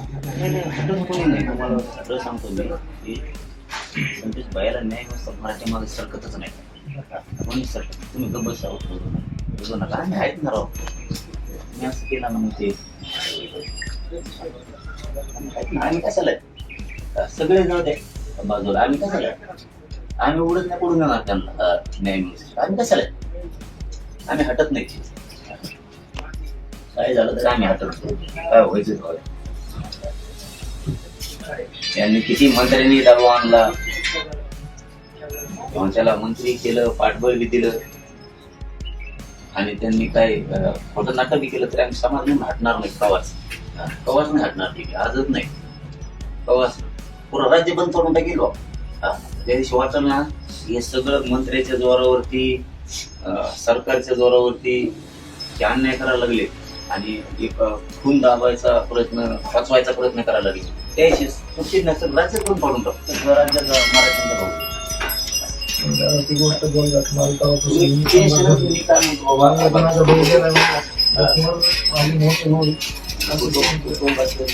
हटत कोणी नाही. तुम्हाला सगळं सांगतो मी की संतोष बायाला न्याय नुसतं मराठी मागे सरकतच नाही. कोणी सरकत तुम्ही गप्प बसावं बोलू नका. आम्ही आहेत ना राव. मी असं केलं ना मग ते आम्ही कशाला सगळे जाऊ दे बाजूला. आम्ही कशाला आम्ही उडत नाही पडून येणार त्यांना न्याय मिळून. आम्ही कशाला आम्ही हटत नाही. काय झालं तर आम्ही हटत काय व्हायचं. त्यांनी किती मंत्र्यांनी दबाव आणला, त्याला मंत्री केलं, पाठबळ बी दिलं आणि त्यांनी काय खोटं नाटक बी केलं तरी आम्ही समाज म्हणून हटणार नाही. कवाच नाही हटणार. ठीक आहे आजच नाही कवाच. पुरं राज्य बंद करून टाकेल. त्या दिवशी वाटलं ना हे सगळं मंत्र्याच्या जोरावरती सरकारच्या जोरावरती ते अन्याय करायला लागले आणि एक खून दाबायचा प्रयत्न वाचवायचा प्रयत्न करायला लागले. त्याशी सुट्टी नसेल राज्य पण पाडून टाकतो. राज्याचा मराठ्यांचा भाऊ ती गोष्ट बोल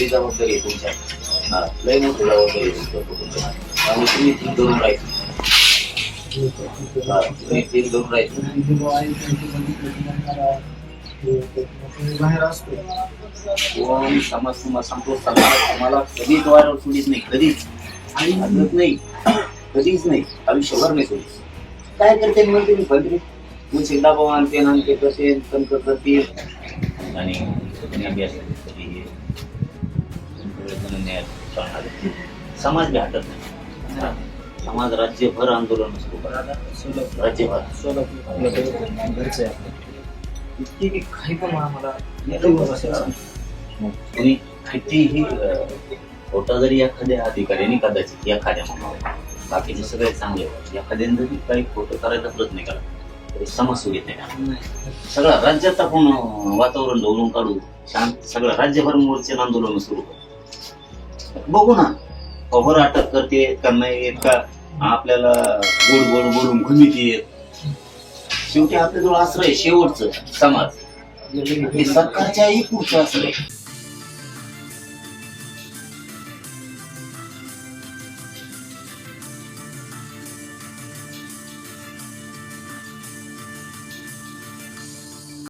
जबाबदारी आहे तुमच्या. लय मोठी जबाबदारी आहे आणि तुम्ही ती धरून राहायचं. तुम्ही ती धरून राहायचं. बाहेर असतो समाज तुम्हाला सांगतो. तुम्हाला कधीच वाऱ्यावर सोडीच नाही. कधीच आदत नाही. कधीच नाही. आयुष्यभर नाही सोडीच. काय करते म्हणते मी भद्री मुझे दबाव आणते आणते करते तंक करते आणि समाज बी हटत नाही. समाज राज्यभर आंदोलन सुरू राज्यभर इतकी की काही पण आम्हाला कोणी कितीही खोटा जरी एखाद्या अधिकाऱ्याने कदाचित एखाद्या म्हणावं बाकीचे सगळे चांगले एखाद्याने जरी काही खोटं करायचा प्रयत्न केला तरी समाज सोडित नाही. सगळं राज्यात आपण वातावरण ढवळून काढू शांत सगळं राज्यभर मोर्चे आंदोलन सुरू करू. बघू ना खबर अटक करते का नाही का आपल्याला गोड गोड बोलून घुमीत. शेवटी आपल्याजवळ आश्रय शेवटचं समाज हे सरकारच्याही पुढचं आश्रय.